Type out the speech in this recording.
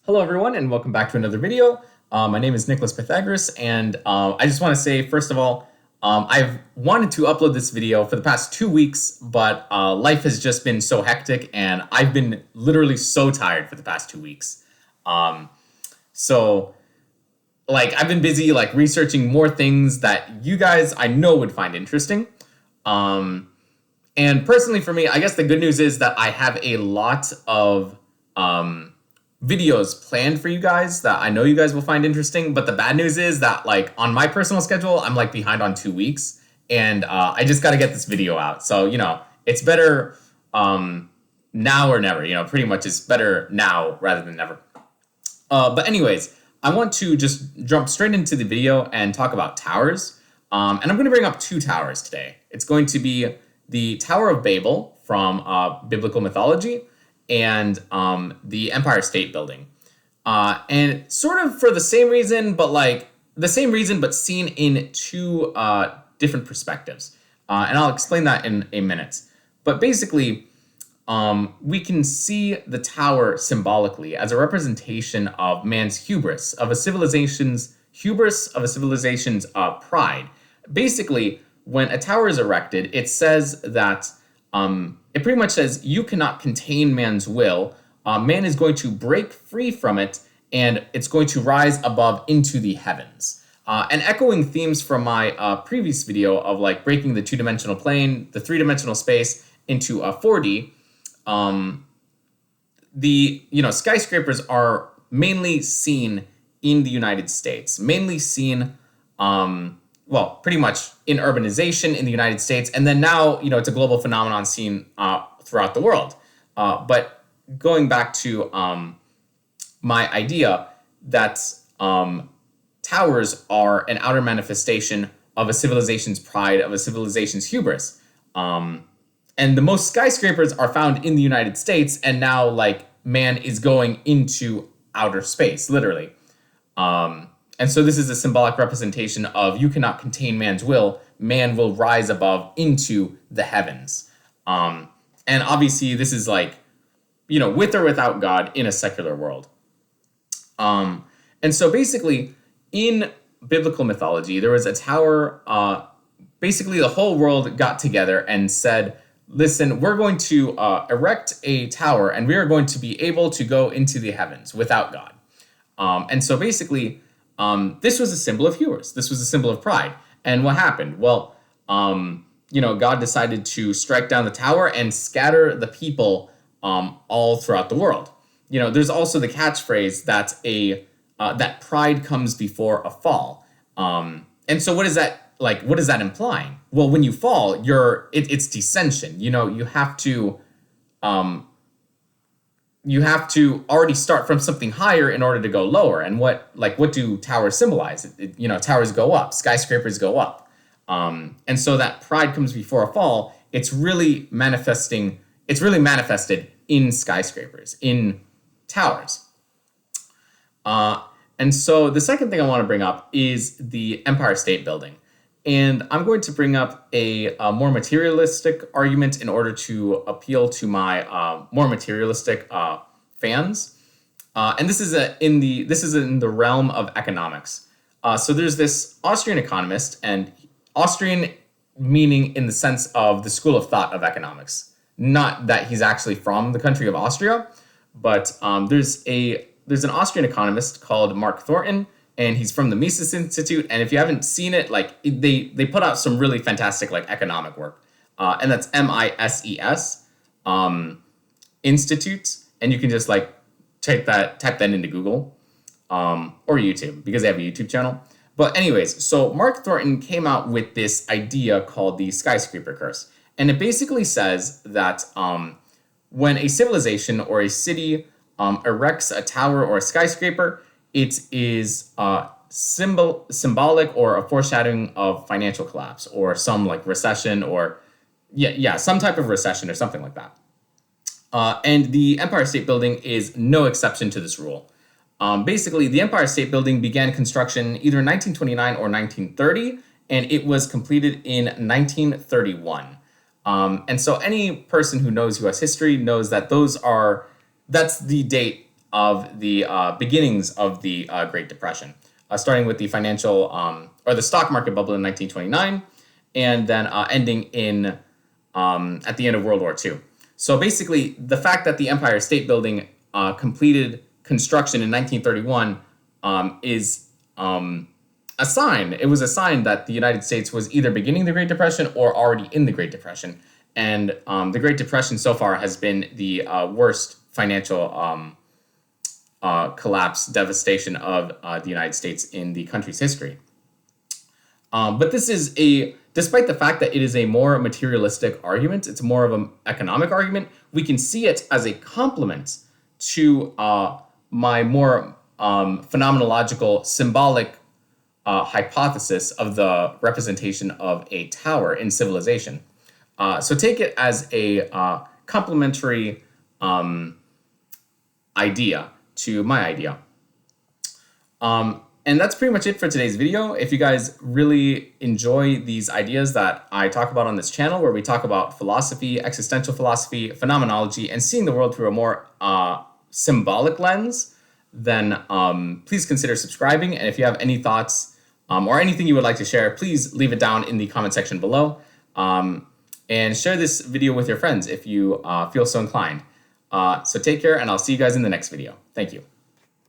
Hello, everyone, and welcome back to another video. My name is Nicholas Pythagoras, and I just want to say, first of all, I've wanted to upload this video for the past 2 weeks, but life has just been so hectic, and I've been literally so tired for the past 2 weeks. So, I've been busy, researching more things that you guys I know would find interesting. And personally, for me, I guess the good news is that I have a lot of videos planned for you guys that I know you guys will find interesting. But the bad news is that, on my personal schedule, I'm behind on 2 weeks, and I just got to get this video out. So it's better now or never. Pretty much it's better now rather than never. But anyways, I want to just jump straight into the video and talk about towers. And I'm going to bring up two towers today. It's going to be the Tower of Babel from biblical mythology, and the Empire State Building. And sort of for the same reason, but seen in two different perspectives. And I'll explain that in a minute. But basically, we can see the tower symbolically as a representation of man's hubris, of a civilization's pride. Basically, when a tower is erected, it says that it pretty much says you cannot contain man's will. Man is going to break free from it, and it's going to rise above into the heavens. And echoing themes from my previous video of breaking the two-dimensional plane, the three-dimensional space into 4D. Skyscrapers are mainly seen in the United States, mainly seen pretty much in urbanization in the United States. And then now, it's a global phenomenon seen throughout the world. But going back to my idea that towers are an outer manifestation of a civilization's pride, of a civilization's hubris. And the most skyscrapers are found in the United States, and now, man is going into outer space, literally. And so this is a symbolic representation of you cannot contain man's will. Man will rise above into the heavens. And obviously this is with or without God in a secular world. And so basically in biblical mythology, there was a tower. Basically the whole world got together and said, listen, we're going to erect a tower, and we are going to be able to go into the heavens without God. And so basically, this was a symbol of hubris. This was a symbol of pride. And what happened? Well, God decided to strike down the tower and scatter the people all throughout the world. There's also the catchphrase that that pride comes before a fall. And so what is that? What is that implying? Well, when you fall, it's descension. You have to already start from something higher in order to go lower. And what do towers symbolize? Towers go up, skyscrapers go up. And so that pride comes before a fall. It's really manifested in skyscrapers, in towers. And so the second thing I want to bring up is the Empire State Building. And I'm going to bring up a more materialistic argument in order to appeal to my more materialistic fans. And this is in the realm of economics. So there's this Austrian economist, and Austrian meaning in the sense of the school of thought of economics, not that he's actually from the country of Austria, but there's an Austrian economist called Mark Thornton. And he's from the Mises Institute. And if you haven't seen it, they put out some really fantastic economic work. And that's MISES Institute. And you can just type that into Google or YouTube, because they have a YouTube channel. But anyways, so Mark Thornton came out with this idea called the skyscraper curse. And it basically says that when a civilization or a city erects a tower or a skyscraper, it is symbolic or a foreshadowing of financial collapse or some recession or some type of recession or something like that. And the Empire State Building is no exception to this rule. Basically, the Empire State Building began construction either in 1929 or 1930, and it was completed in 1931. And so any person who knows U.S. history knows that that's the date of the beginnings of the Great Depression, starting with the financial or the stock market bubble in 1929, and then ending in at the end of World War II. So basically, the fact that the Empire State Building completed construction in 1931 is a sign. It was a sign that the United States was either beginning the Great Depression or already in the Great Depression. And the Great Depression so far has been the worst financial collapse, devastation of the United States in the country's history. But this is despite the fact that it is a more materialistic argument, it's more of an economic argument, we can see it as a complement to my more phenomenological, symbolic hypothesis of the representation of a tower in civilization. So take it as a complementary idea to my idea. And that's pretty much it for today's video. If you guys really enjoy these ideas that I talk about on this channel, where we talk about philosophy, existential philosophy, phenomenology, and seeing the world through a more symbolic lens, then please consider subscribing. And if you have any thoughts or anything you would like to share, please leave it down in the comment section below. And share this video with your friends if you feel so inclined. So take care, and I'll see you guys in the next video. Thank you.